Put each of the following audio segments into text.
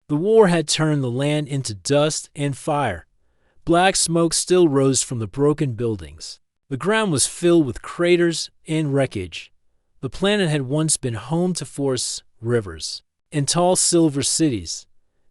The war had turned the land into dust and fire. Black smoke still rose from the broken buildings. The ground was filled with craters and wreckage. The planet had once been home to forests, rivers, and tall silver cities.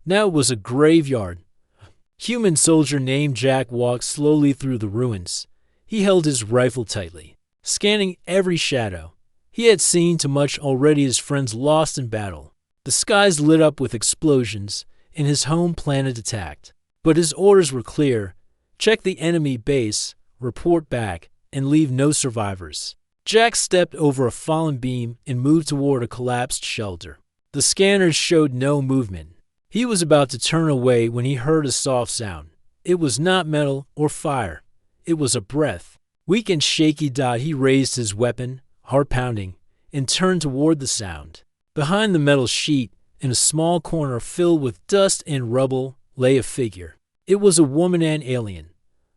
Now it was a graveyard. A human soldier named Jack walked slowly through the ruins. He held his rifle tightly, scanning every shadow. He had seen too much already, his friends lost in battle. The skies lit up with explosions, and his home planet attacked. But his orders were clear: check the enemy base, report back, and leave no survivors. Jack stepped over a fallen beam and moved toward a collapsed shelter. The scanners showed no movement. He was about to turn away when he heard a soft sound. It was not metal or fire. It was a breath. Weak and shaky, he raised his weapon, heart pounding, and turned toward the sound. Behind the metal sheet, in a small corner filled with dust and rubble, lay a figure. It was a woman, an alien.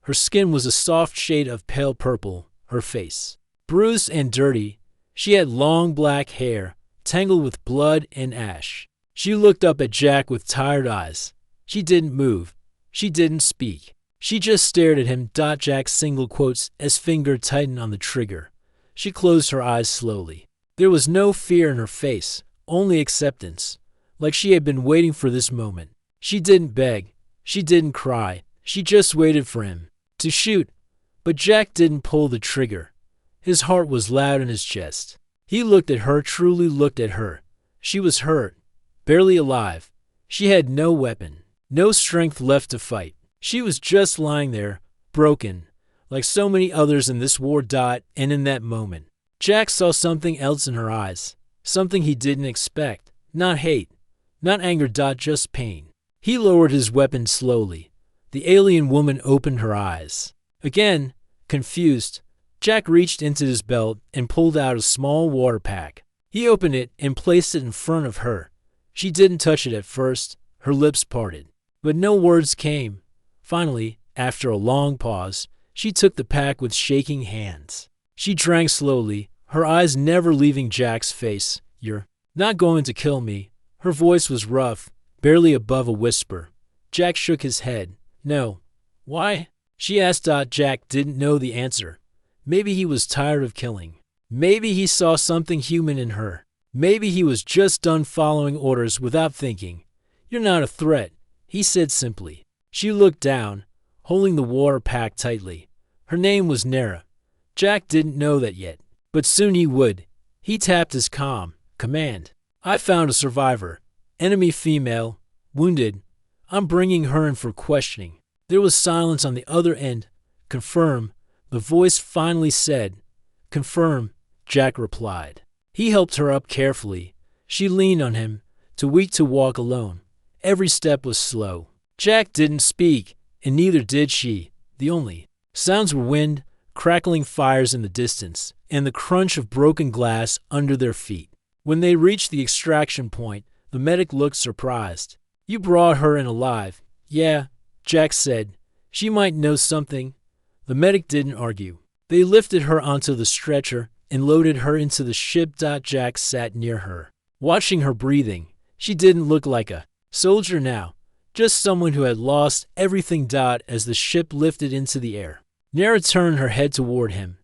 Her skin was a soft shade of pale purple, her face bruised and dirty. She had long black hair, tangled with blood and ash. She looked up at Jack with tired eyes. She didn't move. She didn't speak. She just stared at him. Jack single quotes as finger tightened on the trigger. She closed her eyes slowly. There was no fear in her face, only acceptance, like she had been waiting for this moment. She didn't beg. She didn't cry. She just waited for him to shoot. But Jack didn't pull the trigger. His heart was loud in his chest. He looked at her, truly looked at her. She was hurt, barely alive. She had no weapon, no strength left to fight. She was just lying there, broken, like so many others in this war. And in that moment, Jack saw something else in her eyes, something he didn't expect. Not hate, not anger. Just pain. He lowered his weapon slowly. The alien woman opened her eyes. Again, confused, Jack reached into his belt and pulled out a small water pack. He opened it and placed it in front of her. She didn't touch it at first. Her lips parted, but no words came. Finally, after a long pause, she took the pack with shaking hands. She drank slowly, her eyes never leaving Jack's face. "You're not going to kill me?" Her voice was rough, barely above a whisper. Jack shook his head. "No." "Why?" she asked. Jack didn't know the answer. Maybe he was tired of killing. Maybe he saw something human in her. Maybe he was just done following orders without thinking. "You're not a threat," he said simply. She looked down, holding the water pack tightly. Her name was Nera. Jack didn't know that yet, but soon he would. He tapped his command. "I found a survivor. Enemy female. Wounded. I'm bringing her in for questioning." There was silence on the other end. "Confirm," the voice finally said. "Confirm," Jack replied. He helped her up carefully. She leaned on him, too weak to walk alone. Every step was slow. Jack didn't speak, and neither did she. The only sounds were wind, crackling fires in the distance, and the crunch of broken glass under their feet. When they reached the extraction point, the medic looked surprised. "You brought her in alive." "Yeah," Jack said. "She might know something." The medic didn't argue. They lifted her onto the stretcher and loaded her into the ship. Jack sat near her, watching her breathing. She didn't look like a soldier now, just someone who had lost everything. As the ship lifted into the air, Nera turned her head toward him.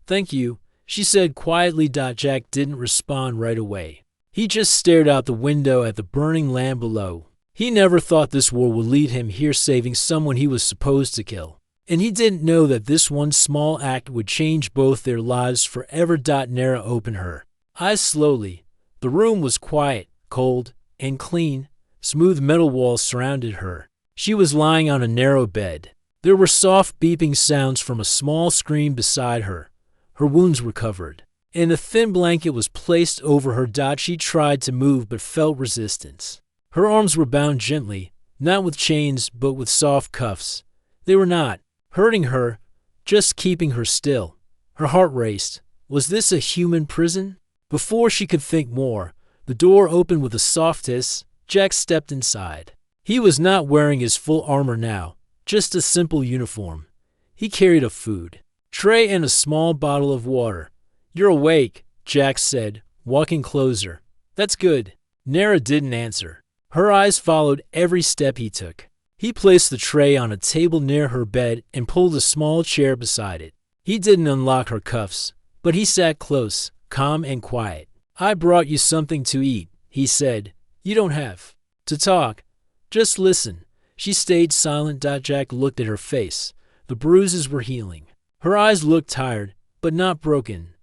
"Thank you," she said quietly. Jack didn't respond right away. He just stared out the window at the burning land below. He never thought this war would lead him here, saving someone he was supposed to kill. And he didn't know that this one small act would change both their lives forever. Nera opened her eyes slowly. The room was quiet, cold, and clean. Smooth metal walls surrounded her. She was lying on a narrow bed. There were soft beeping sounds from a small screen beside her. Her wounds were covered, and a thin blanket was placed over her. She tried to move but felt resistance. Her arms were bound gently, not with chains but with soft cuffs. They were not hurting her, just keeping her still. Her heart raced. Was this a human prison? Before she could think more, the door opened with a soft hiss. Jack stepped inside. He was not wearing his full armor now, just a simple uniform. He carried a food tray and a small bottle of water. "You're awake," Jack said, walking closer. "That's good." Nera didn't answer. Her eyes followed every step he took. He placed the tray on a table near her bed and pulled a small chair beside it. He didn't unlock her cuffs, but he sat close, calm and quiet. "I brought you something to eat," he said. "You don't have to talk. Just listen." She stayed silent. Jack looked at her face. The bruises were healing. Her eyes looked tired, but not broken.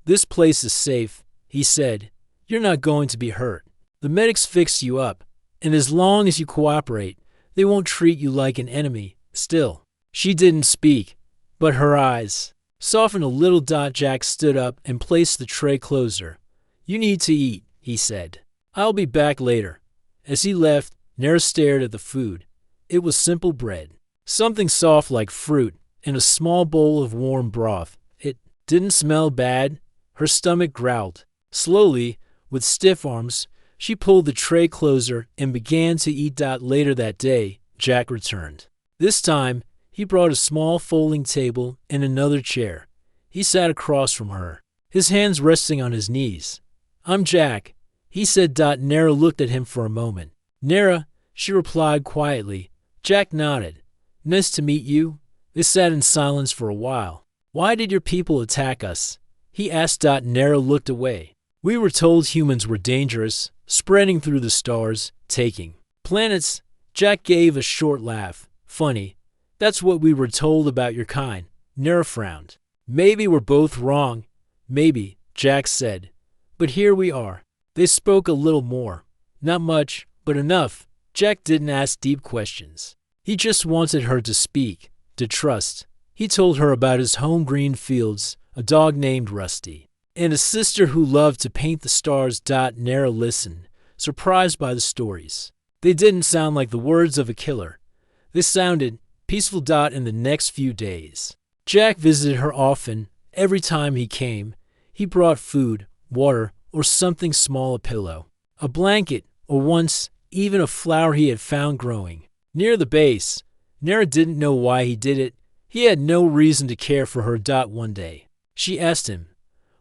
"This place is safe," he said. "You're not going to be hurt. The medics fix you up, and as long as you cooperate, they won't treat you like an enemy." Still, she didn't speak, but her eyes softened a little. Jack stood up and placed the tray closer. "You need to eat," he said. "I'll be back later." As he left, Nera stared at the food. It was simple bread, something soft like fruit, and a small bowl of warm broth. It didn't smell bad. Her stomach growled. Slowly, with stiff arms, she pulled the tray closer and began to eat. Later that day, Jack returned. This time, he brought a small folding table and another chair. He sat across from her, his hands resting on his knees. "I'm Jack," he said. Nera looked at him for a moment. "Nera," she replied quietly. Jack nodded. "Nice to meet you." They sat in silence for a while. "Why did your people attack us?" he asked. Nera looked away. "We were told humans were dangerous, spreading through the stars, taking planets." Jack gave a short laugh. "Funny. That's what we were told about your kind." Nera frowned. "Maybe we're both wrong." "Maybe," Jack said. "But here we are." They spoke a little more. Not much, but enough. Jack didn't ask deep questions. He just wanted her to speak, to trust. He told her about his home green fields, a dog named Rusty, and a sister who loved to paint the stars. Nera listened, surprised by the stories. They didn't sound like the words of a killer. They sounded peaceful. In the next few days, Jack visited her often. Every time he came, he brought food, water, or something small, a pillow, a blanket, or once even a flower he had found growing near the base. Nera didn't know why he did it. He had no reason to care for her. One day, she asked him,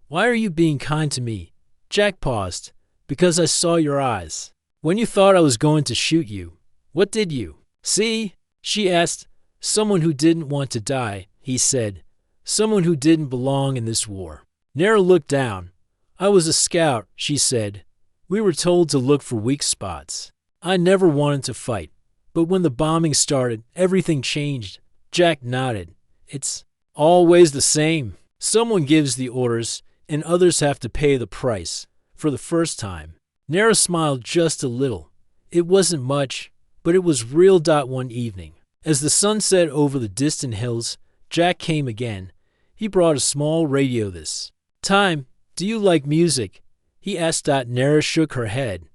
"Why are you being kind to me?" Jack paused. "Because I saw your eyes. When you thought I was going to shoot you, what did you see?" She asked. "Someone who didn't want to die," he said. "Someone who didn't belong in this war." Nera looked down. "I was a scout," she said. "We were told to look for weak spots. I never wanted to fight. But when the bombing started, everything changed." Jack nodded. "It's always the same. Someone gives the orders, and others have to pay the price." For the first time, Nera smiled just a little. It wasn't much, but it was real. One evening, as the sun set over the distant hills, Jack came again. He brought a small radio. "This time, do you like music?" he asked. Nera shook her head.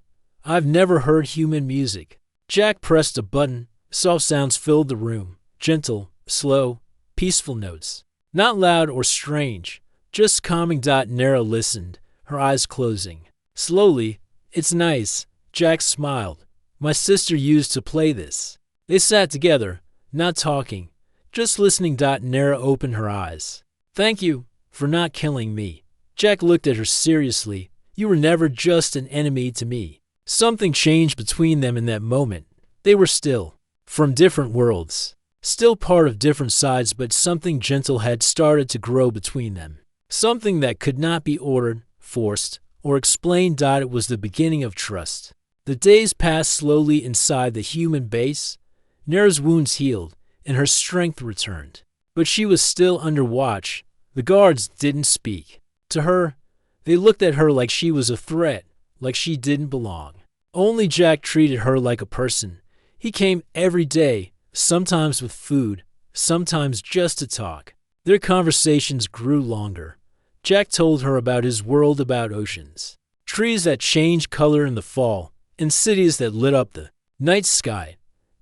"I've never heard human music." Jack pressed a button. Soft sounds filled the room. Gentle, slow, peaceful notes. Not loud or strange, just calming. Nera listened, her eyes closing. Slowly, "It's nice." Jack smiled. "My sister used to play this." They sat together, not talking, just listening. Nera opened her eyes. "Thank you for not killing me." Jack looked at her seriously. "You were never just an enemy to me." Something changed between them in that moment. They were still from different worlds, still part of different sides, but something gentle had started to grow between them. Something that could not be ordered, forced, or explained. It was the beginning of trust. The days passed slowly inside the human base. Nera's wounds healed, and her strength returned. But she was still under watch. The guards didn't speak. To her, they looked at her like she was a threat, like she didn't belong. Only Jack treated her like a person. He came every day, sometimes with food, sometimes just to talk. Their conversations grew longer. Jack told her about his world, about oceans, trees that changed color in the fall, and cities that lit up the night sky.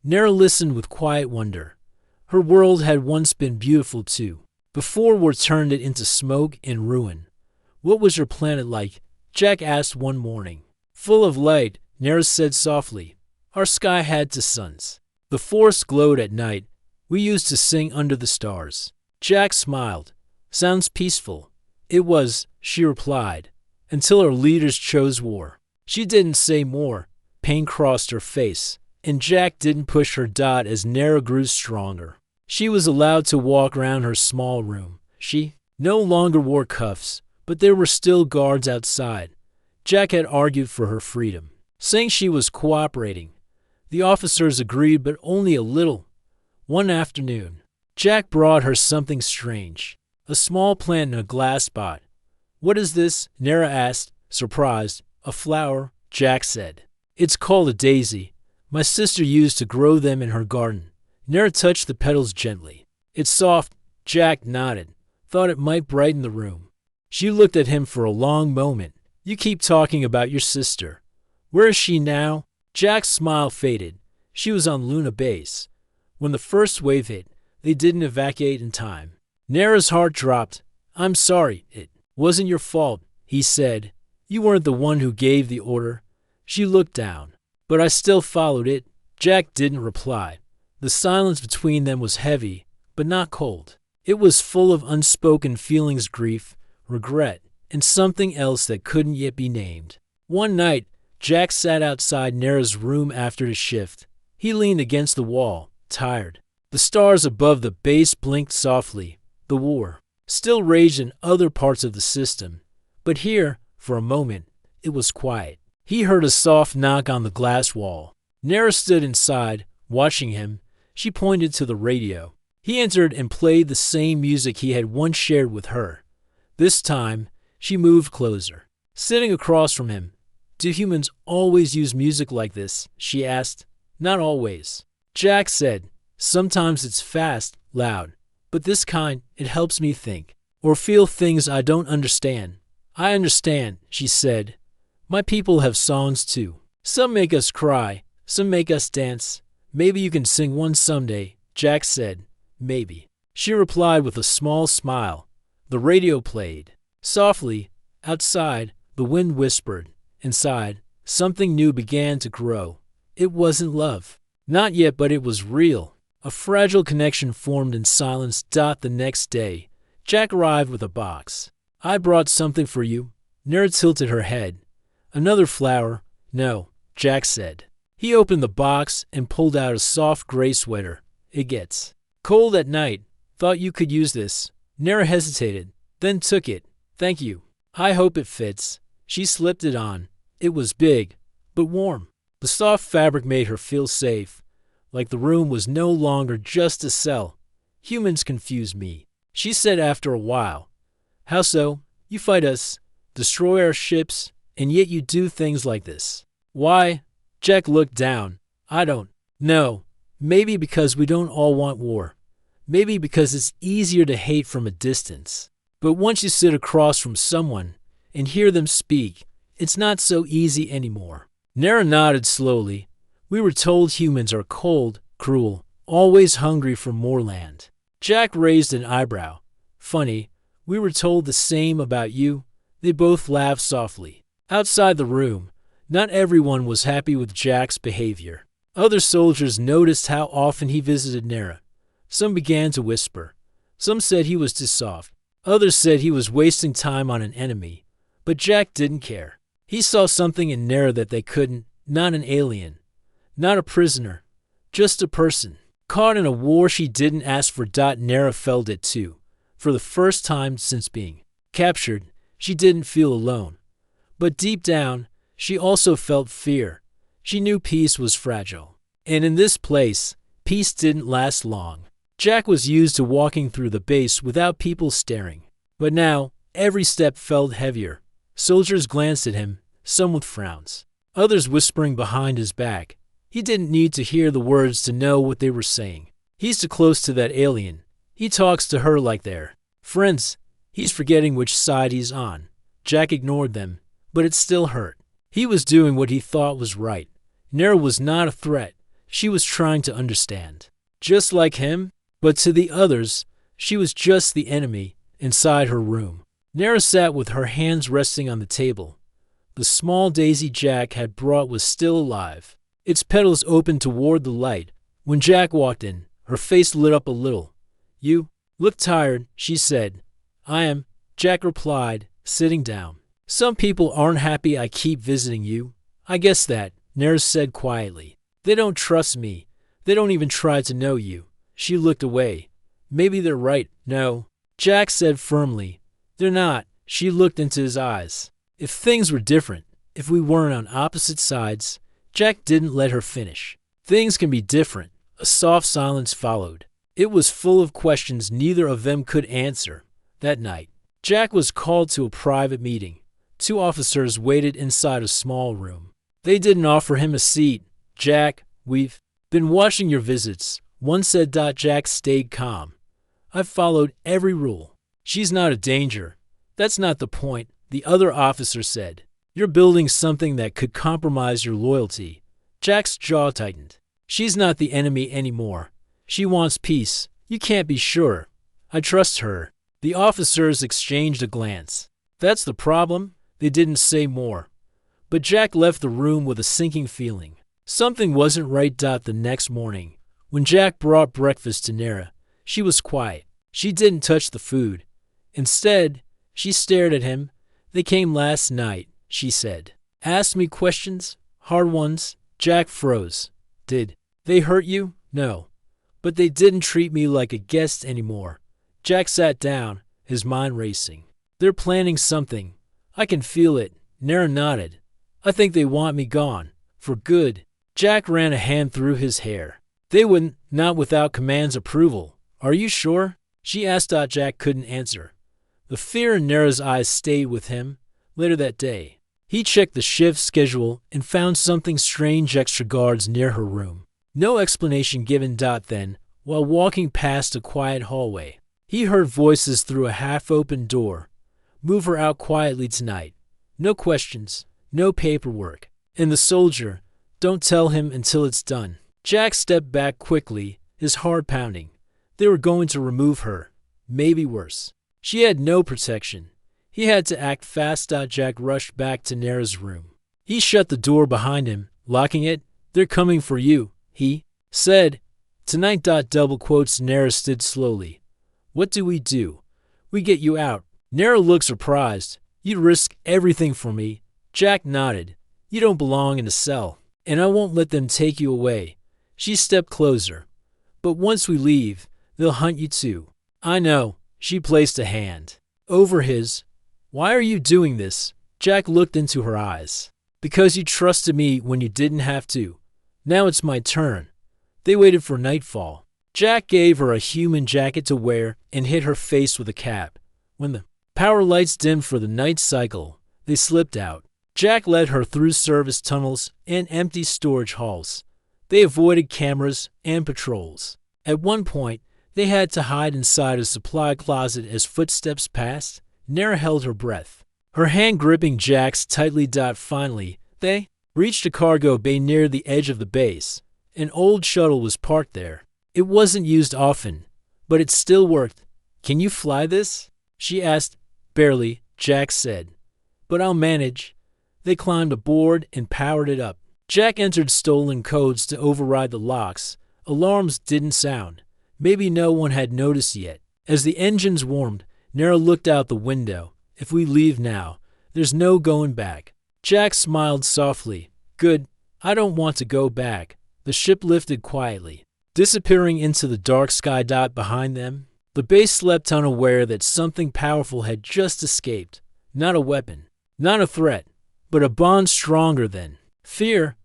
Nera listened with quiet wonder. Her world had once been beautiful too, before war turned it into smoke and ruin. "What was your planet like?" Jack asked one morning. "Full of light," Nera said softly. "Our sky had two suns. The forest glowed at night. We used to sing under the stars." Jack smiled. "Sounds peaceful." "It was," she replied, "until our leaders chose war." She didn't say more. pain crossed her face, and Jack didn't push her dot as Nera grew stronger. She was allowed to walk around her small room. She no longer wore cuffs, but there were still guards outside. Jack had argued for her freedom, saying she was cooperating. The officers agreed, but only a little. One afternoon, Jack brought her something strange, a small plant in a glass pot. "What is this?" Nera asked, surprised. "A flower," Jack said. "It's called a daisy. My sister used to grow them in her garden." Nera touched the petals gently. "It's soft." Jack nodded, thought it might brighten the room. She looked at him for a long moment. "You keep talking about your sister. Where is she now?" Jack's smile faded. She was on Luna Base. When the first wave hit, they didn't evacuate in time. Nera's heart dropped. "I'm sorry, it wasn't your fault," he said. "You weren't the one who gave the order." She looked down. "But I still followed it." Jack didn't reply. The silence between them was heavy, but not cold. It was full of unspoken feelings, grief, regret, and something else that couldn't yet be named. One night, Jack sat outside Nera's room after his shift. He leaned against the wall, tired. The stars above the base blinked softly. The war still raged in other parts of the system, but here, for a moment, it was quiet. He heard a soft knock on the glass wall. Nera stood inside, watching him. She pointed to the radio. He entered and played the same music he had once shared with her. This time, she moved closer, sitting across from him. "Do humans always use music like this?" she asked. "Not always," Jack said. "Sometimes it's fast, loud, but this kind, it helps me think, or feel things I don't understand." "I understand," she said. "My people have songs too. Some make us cry, some make us dance. Maybe you can sing one someday," Jack said. "Maybe." She replied with a small smile. The radio played. Softly, outside, the wind whispered. Inside, something new began to grow. It wasn't love. Not yet, but it was real. A fragile connection formed in silence. The next day, Jack arrived with a box. "I brought something for you." Nera tilted her head. "Another flower?" "No," Jack said. He opened the box and pulled out a soft gray sweater. "It gets cold at night. Thought you could use this." Nera hesitated, then took it. "Thank you. I hope it fits." She slipped it on. It was big, but warm. The soft fabric made her feel safe, like the room was no longer just a cell. "Humans confuse me," she said after a while. "How so?" "You fight us, destroy our ships, and yet you do things like this." "Why?" Jack looked down. "I don't know. Maybe because we don't all want war. Maybe because it's easier to hate from a distance. But once you sit across from someone and hear them speak, it's not so easy anymore." Nera nodded slowly. "We were told humans are cold, cruel, always hungry for more land." Jack raised an eyebrow. "Funny, we were told the same about you." They both laughed softly. Outside the room, not everyone was happy with Jack's behavior. Other soldiers noticed how often he visited Nera. Some began to whisper. Some said he was too soft. Others said he was wasting time on an enemy. But Jack didn't care. He saw something in Nera that they couldn't. Not an alien. Not a prisoner. Just a person. Caught in a war she didn't ask for. Nera felt it too. For the first time since being captured, she didn't feel alone. But deep down, she also felt fear. She knew peace was fragile. And in this place, peace didn't last long. Jack was used to walking through the base without people staring. But now, every step felt heavier. Soldiers glanced at him, some with frowns, others whispering behind his back. He didn't need to hear the words to know what they were saying. He's too close to that alien. He talks to her like they're friends. He's forgetting which side he's on. Jack ignored them, but it still hurt. He was doing what he thought was right. Nera was not a threat. She was trying to understand. Just like him, but to the others, she was just the enemy inside her room. Nera sat with her hands resting on the table. The small daisy Jack had brought was still alive. Its petals opened toward the light. When Jack walked in, her face lit up a little. "You look tired," she said. "I am," Jack replied, sitting down. "Some people aren't happy I keep visiting you." "I guess that," Nera said quietly. They don't trust me. They don't even try to know you. She looked away. Maybe they're right. No, Jack said firmly. They're not. She looked into his eyes. If things were different, if we weren't on opposite sides, Jack didn't let her finish. Things can be different. A soft silence followed. It was full of questions neither of them could answer. That night, Jack was called to a private meeting. 2 officers waited inside a small room. They didn't offer him a seat. Jack, we've been watching your visits, one said. Jack stayed calm. I've followed every rule. She's not a danger. That's not the point, the other officer said. You're building something that could compromise your loyalty. Jack's jaw tightened. She's not the enemy anymore. She wants peace. You can't be sure. I trust her. The officers exchanged a glance. That's the problem. They didn't say more. But Jack left the room with a sinking feeling. Something wasn't right. The next morning, when Jack brought breakfast to Nera, she was quiet. She didn't touch the food. Instead, she stared at him. They came last night, she said. Asked me questions, hard ones. Jack froze. Did they hurt you? No. But they didn't treat me like a guest anymore. Jack sat down, his mind racing. They're planning something. I can feel it. Nera nodded. I think they want me gone. For good. Jack ran a hand through his hair. They wouldn't, not without Command's approval. Are you sure? She asked. Jack couldn't answer. The fear in Nera's eyes stayed with him. Later that day, he checked the shift schedule and found something strange: extra guards near her room. No explanation given. Then, while walking past a quiet hallway, he heard voices through a half-open door. Move her out quietly tonight. No questions, no paperwork. And the soldier, don't tell him until it's done. Jack stepped back quickly, his heart pounding. They were going to remove her. Maybe worse. She had no protection. He had to act fast. Jack rushed back to Nera's room. He shut the door behind him, locking it. They're coming for you, he said. Tonight. Double quotes. Nera stood slowly. What do? We get you out. Nera looked surprised. You'd risk everything for me. Jack nodded. You don't belong in a cell, and I won't let them take you away. She stepped closer. But once we leave, they'll hunt you too. I know. She placed a hand over his. Why are you doing this? Jack looked into her eyes. Because you trusted me when you didn't have to. Now it's my turn. They waited for nightfall. Jack gave her a human jacket to wear and hit her face with a cap. When the power lights dimmed for the night cycle, they slipped out. Jack led her through service tunnels and empty storage halls. They avoided cameras and patrols. At one point, they had to hide inside a supply closet as footsteps passed. Nera held her breath, her hand gripping Jack's tightly. Finally, they reached a cargo bay near the edge of the base. An old shuttle was parked there. It wasn't used often, but it still worked. Can you fly this? She asked. Barely, Jack said. But I'll manage. They climbed aboard and powered it up. Jack entered stolen codes to override the locks. Alarms didn't sound. Maybe no one had noticed yet. As the engines warmed, Nera looked out the window. If we leave now, there's no going back. Jack smiled softly. Good. I don't want to go back. The ship lifted quietly, disappearing into the dark sky. Behind them, the base slept, unaware that something powerful had just escaped. Not a weapon, not a threat, but a bond stronger than fear.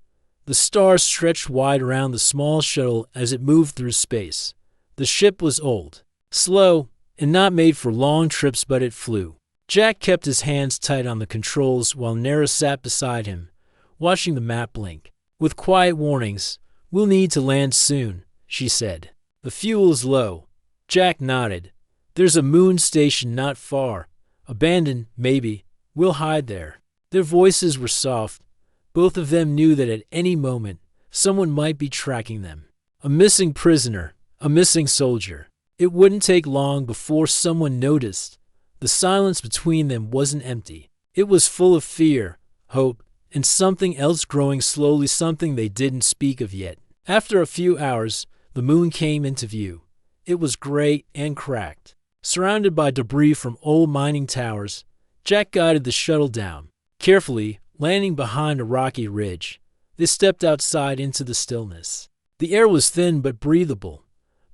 The stars stretched wide around the small shuttle as it moved through space. The ship was old, slow, and not made for long trips, but it flew. Jack kept his hands tight on the controls while Nera sat beside him, watching the map blink. With quiet warnings, we'll need to land soon, she said. The fuel is low. Jack nodded. There's a moon station not far. Abandoned, maybe. We'll hide there. Their voices were soft. Both of them knew that at any moment, someone might be tracking them. A missing prisoner, a missing soldier. It wouldn't take long before someone noticed. The silence between them wasn't empty. It was full of fear, hope, and something else growing slowly, something they didn't speak of yet. After a few hours, the moon came into view. It was gray and cracked. Surrounded by debris from old mining towers, Jack guided the shuttle down, carefully landing behind a rocky ridge. They stepped outside into the stillness. The air was thin but breathable.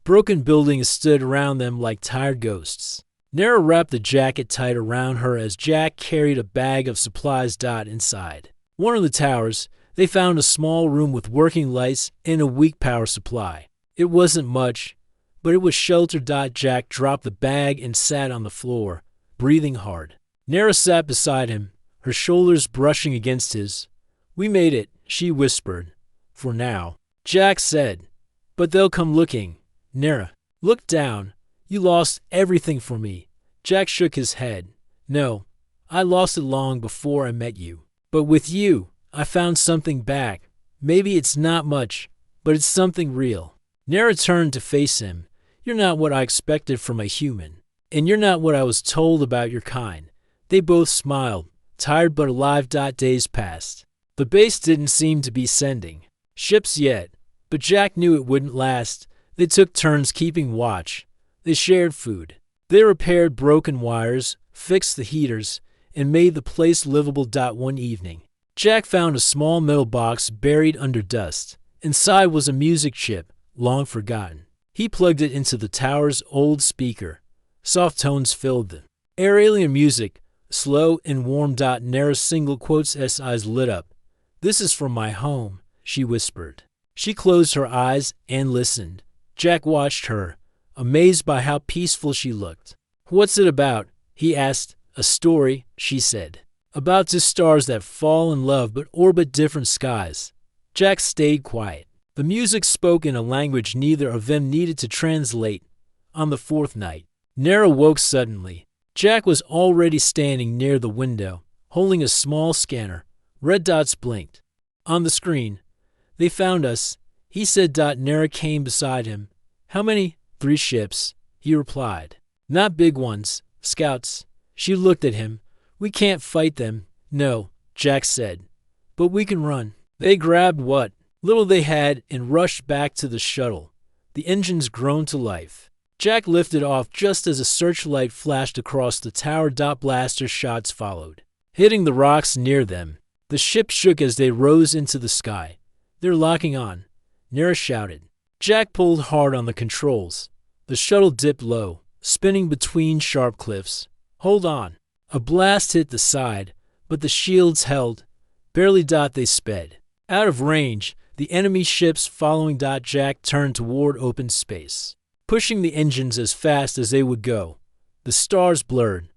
Broken buildings stood around them like tired ghosts. Nara wrapped the jacket tight around her as Jack carried a bag of supplies. Inside one of the towers, they found a small room with working lights and a weak power supply. It wasn't much, but it was shelter. Jack dropped the bag and sat on the floor, breathing hard. Nara sat beside him, her shoulders brushing against his. "We made it," she whispered. "For now," Jack said. "But they'll come looking." Nara looked down. "You lost everything for me." Jack shook his head. "No, I lost it long before I met you. But with you, I found something back. Maybe it's not much, but it's something real." Nara turned to face him. "You're not what I expected from a human, and you're not what I was told about your kind." They both smiled, tired but alive. Days passed. The base didn't seem to be sending ships yet, but Jack knew it wouldn't last. They took turns keeping watch. They shared food. They repaired broken wires, fixed the heaters, and made the place livable. One evening, Jack found a small metal box buried under dust. Inside was a music chip, long forgotten. He plugged it into the tower's old speaker. Soft tones filled the air. Alien music, slow and warm. Nara's single quotes eyes lit up. "This is from my home," she whispered. She closed her eyes and listened. Jack watched her, amazed by how peaceful she looked. "What's it about?" he asked. "A story," she said. "About two stars that fall in love but orbit different skies." Jack stayed quiet. The music spoke in a language neither of them needed to translate. On the fourth night, Nara woke suddenly. Jack was already standing near the window, holding a small scanner. Red dots blinked. On the screen, "They found us," he said. Nara came beside him. "How many?" "3 ships," he replied. "Not big ones, scouts." She looked at him. "We can't fight them." "No," Jack said, "but we can run." They grabbed what little they had and rushed back to the shuttle. The engines groaned to life. Jack lifted off just as a searchlight flashed across the tower. Blaster shots followed, hitting the rocks near them. The ship shook as they rose into the sky. "They're locking on," Nara shouted. Jack pulled hard on the controls. The shuttle dipped low, spinning between sharp cliffs. "Hold on." A blast hit the side, but the shields held. Barely. They sped out of range, the enemy ships following. Jack turned toward open space, pushing the engines as fast as they would go. The stars blurred.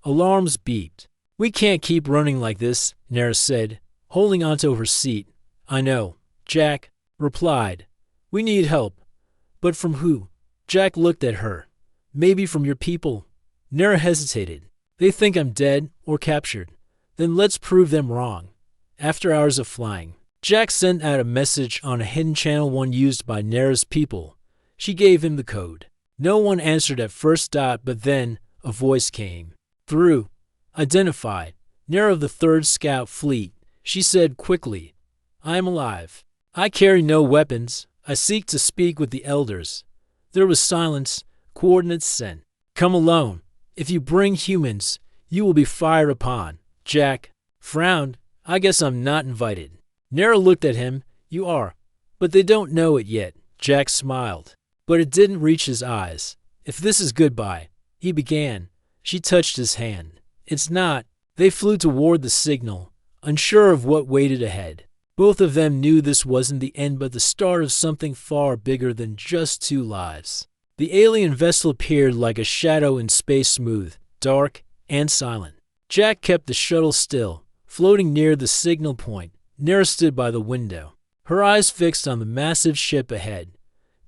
Alarms beeped. "We can't keep running like this," Nara said, holding onto her seat. "I know," Jack replied. "We need help." "But from who?" Jack looked at her. "Maybe from your people." Nara hesitated. "They think I'm dead or captured. Then let's prove them wrong." After hours of flying, Jack sent out a message on a hidden channel, one used by Nara's people. She gave him the code. No one answered at first. But then a voice came through. "Identified. Nara of the 3rd Scout Fleet," she said quickly. "I am alive. I carry no weapons. I seek to speak with the elders." There was silence. Coordinates sent. "Come alone. If you bring humans, you will be fired upon." Jack frowned. "I guess I'm not invited." Nara looked at him. "You are, but they don't know it yet." Jack smiled, but it didn't reach his eyes. "If this is goodbye," he began. She touched his hand. "It's not." They flew toward the signal, unsure of what waited ahead. Both of them knew this wasn't the end but the start of something far bigger than just 2 lives. The alien vessel appeared like a shadow in space, smooth, dark, and silent. Jack kept the shuttle still, floating near the signal point. Nara stood by the window, her eyes fixed on the massive ship ahead.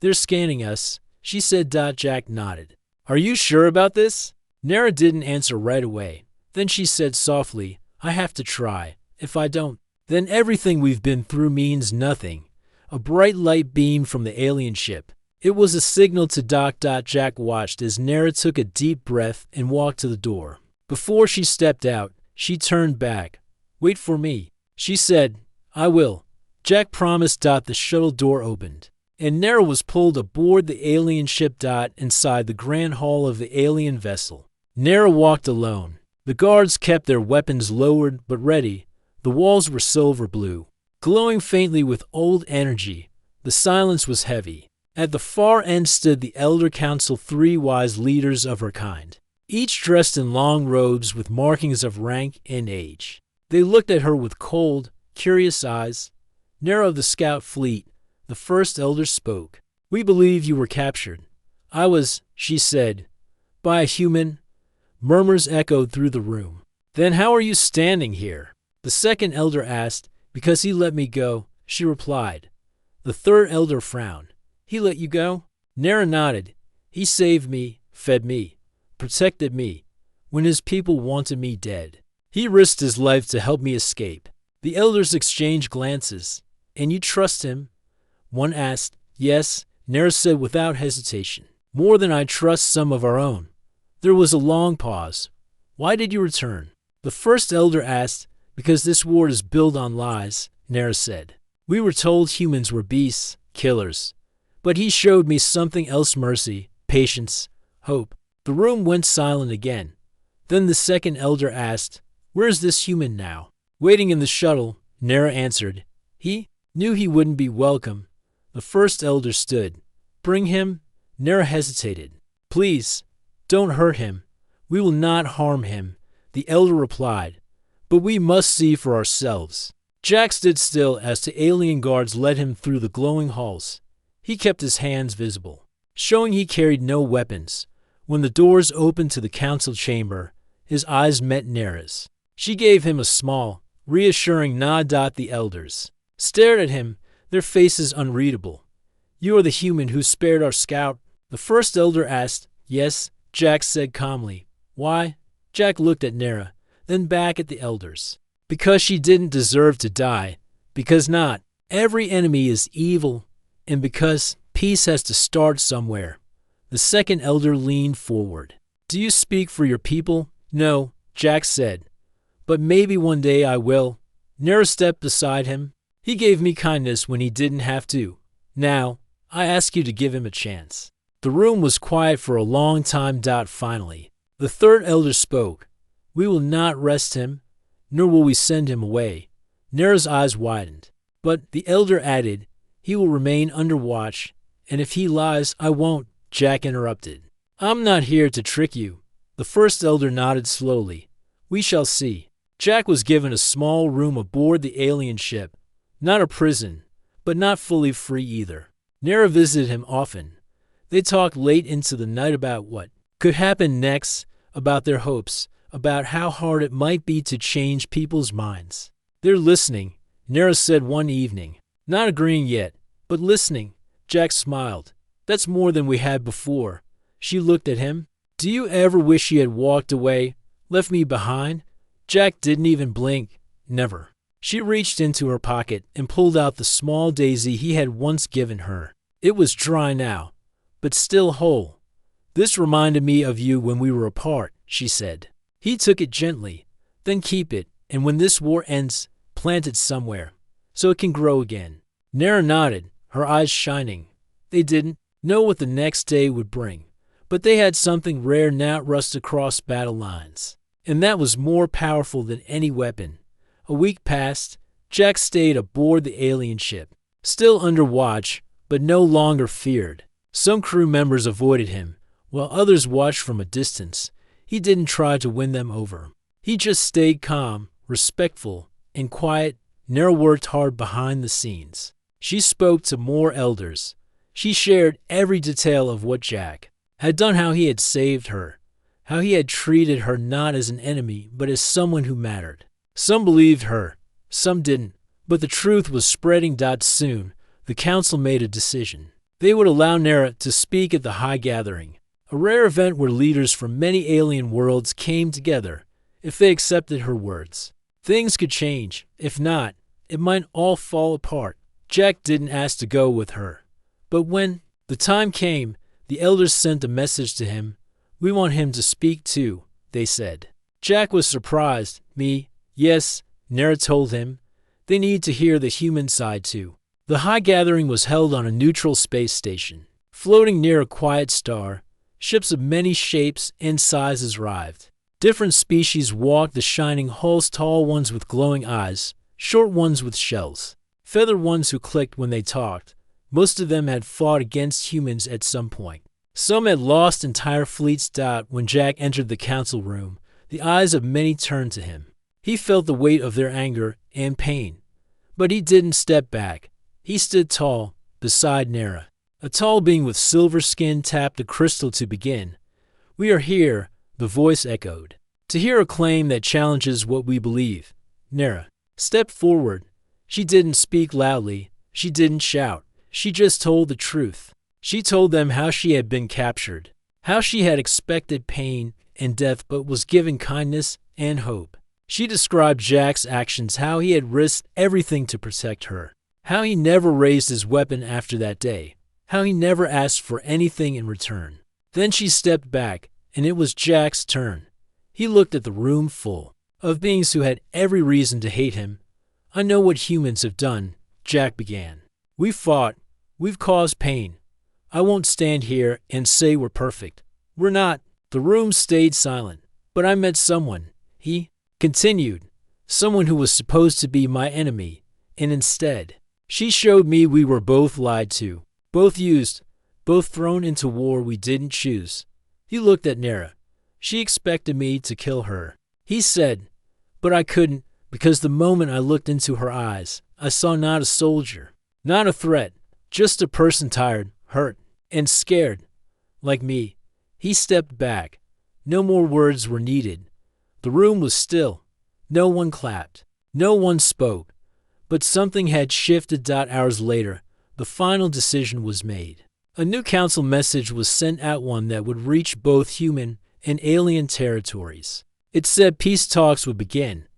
"They're scanning us," she said. Jack nodded. "Are you sure about this?" Nara didn't answer right away. Then she said softly, "I have to try. If I don't, then everything we've been through means nothing." A bright light beamed from the alien ship. It was a signal to dock. Jack watched as Nara took a deep breath and walked to the door. Before she stepped out, she turned back. "Wait for me," she said. "I will." Jack promised. The shuttle door opened, and Nara was pulled aboard the alien ship. Inside the grand hall of the alien vessel, Nara walked alone. The guards kept their weapons lowered but ready. The walls were silver blue. glowing faintly with old energy. The silence was heavy. At the far end stood the Elder Council, three wise leaders of her kind, each dressed in long robes with markings of rank and age. They looked at her with cold, curious eyes. "Nera of the Scout Fleet," the first elder spoke. "We believe you were captured." "I was," she said. "By a human?" Murmurs echoed through the room. "Then how are you standing here?" The second elder asked. "Because he let me go," she replied. The third elder frowned. "He let you go?" Nera nodded. "He saved me, fed me, protected me, when his people wanted me dead. He risked his life to help me escape." The elders exchanged glances. "And you trust him?" one asked. "Yes," Nera said without hesitation. "More than I trust some of our own." There was a long pause. "Why did you return?" The first elder asked. "Because this war is built on lies," Nera said. "We were told humans were beasts, killers. But he showed me something else: mercy, patience, hope." The room went silent again. Then the second elder asked, "Where is this human now?" "Waiting in the shuttle," Nera answered. "He knew he wouldn't be welcome." The first elder stood. "Bring him?" Nera hesitated. "Please, don't hurt him." "We will not harm him," the elder replied. "But we must see for ourselves." Jack stood still as the alien guards led him through the glowing halls. He kept his hands visible, showing he carried no weapons. When the doors opened to the council chamber, his eyes met Nera's. She gave him a small, reassuring nod. The elders stared at him, their faces unreadable. "You are the human who spared our scout?" the first elder asked. "Yes," Jack said calmly. "Why?" Jack looked at Nera, then back at the elders. "Because she didn't deserve to die. Because not every enemy is evil. And because peace has to start somewhere." The second elder leaned forward. "Do you speak for your people?" "No," Jack said. "But maybe one day I will." Nera stepped beside him. "He gave me kindness when he didn't have to. Now, I ask you to give him a chance." The room was quiet for a long time. Finally, the third elder spoke. "We will not arrest him, nor will we send him away." Nera's eyes widened. But the elder added, "He will remain under watch, and if he lies, I won't." Jack interrupted. "I'm not here to trick you." The first elder nodded slowly. "We shall see." Jack was given a small room aboard the alien ship. Not a prison, but not fully free either. Nera visited him often. They talked late into the night about what could happen next, about their hopes, about how hard it might be to change people's minds. "They're listening," Nera said one evening. "Not agreeing yet, but listening." Jack smiled. "That's more than we had before." She looked at him. "Do you ever wish you had walked away, left me behind?" Jack didn't even blink. "Never." She reached into her pocket and pulled out the small daisy he had once given her. It was dry now, but still whole. "This reminded me of you when we were apart," she said. He took it gently. "Then keep it, and when this war ends, plant it somewhere, so it can grow again." Nera nodded, her eyes shining. They didn't know what the next day would bring, but they had something rare now rust across battle lines, and that was more powerful than any weapon. A week passed. Jack stayed aboard the alien ship, still under watch, but no longer feared. Some crew members avoided him, while others watched from a distance. He didn't try to win them over. He just stayed calm, respectful, and quiet. Nera worked hard behind the scenes. She spoke to more elders. She shared every detail of what Jack had done, how he had saved her, how he had treated her not as an enemy, but as someone who mattered. Some believed her, some didn't, but the truth was spreading. Soon, the council made a decision. They would allow Nera to speak at the High Gathering, a rare event where leaders from many alien worlds came together. If they accepted her words, things could change. If not, it might all fall apart. Jack didn't ask to go with her. But when the time came, the elders sent a message to him. "We want him to speak too," they said. Jack was surprised. "Me? Yes," Nera told him. "They need to hear the human side too." The High Gathering was held on a neutral space station, floating near a quiet star. Ships of many shapes and sizes arrived. Different species walked the shining hulls, tall ones with glowing eyes, short ones with shells. feathered ones who clicked when they talked. Most of them had fought against humans at some point. Some had lost entire fleets. When Jack entered the council room, the eyes of many turned to him. He felt the weight of their anger and pain. But he didn't step back. He stood tall, beside Nera. A tall being with silver skin tapped the crystal to begin. "We are here," the voice echoed, "to hear a claim that challenges what we believe." Nera stepped forward. She didn't speak loudly. She didn't shout. She just told the truth. She told them how she had been captured, how she had expected pain and death but was given kindness and hope. She described Jack's actions, how he had risked everything to protect her, how he never raised his weapon after that day, how he never asked for anything in return. Then she stepped back, and it was Jack's turn. He looked at the room full of beings who had every reason to hate him. "I know what humans have done," Jack began. "We've fought. We've caused pain. I won't stand here and say we're perfect. We're not." The room stayed silent. "But I met someone," he continued, "someone who was supposed to be my enemy, and instead, she showed me we were both lied to, both used, both thrown into war we didn't choose." He looked at Nera. "She expected me to kill her," he said, "but I couldn't, because the moment I looked into her eyes, I saw not a soldier, not a threat, just a person tired, hurt, and scared, like me." He stepped back. No more words were needed. The room was still. No one clapped. No one spoke. But something had shifted. Hours later, the final decision was made. A new council message was sent out, one that would reach both human and alien territories. It said peace talks would begin,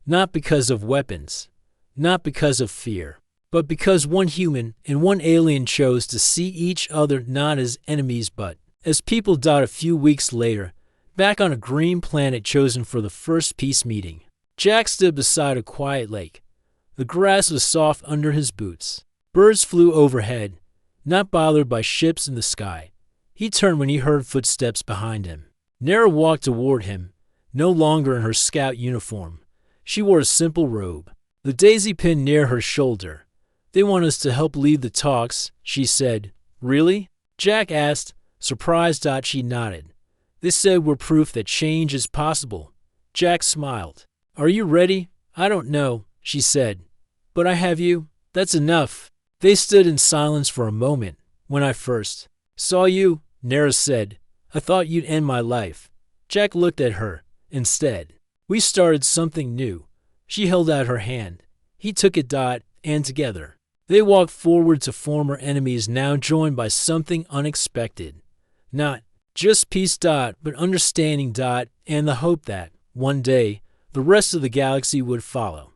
not because of weapons, not because of fear, but because one human and one alien chose to see each other not as enemies but as people. A few weeks later, back on a green planet chosen for the first peace meeting, Jack stood beside a quiet lake. The grass was soft under his boots. Birds flew overhead, not bothered by ships in the sky. He turned when he heard footsteps behind him. Nera walked toward him, no longer in her scout uniform. She wore a simple robe, the daisy pin near her shoulder. "They want us to help lead the talks," she said. "Really?" Jack asked, surprised. She nodded. "They said we're proof that change is possible." Jack smiled. "Are you ready?" "I don't know," she said, "but I have you. That's enough." They stood in silence for a moment. "When I first saw you," Nera said, "I thought you'd end my life." Jack looked at her. "Instead, we started something new." She held out her hand. He took it. And together, they walked forward to former enemies now joined by something unexpected. Not just peace. But understanding. And the hope that, one day, the rest of the galaxy would follow.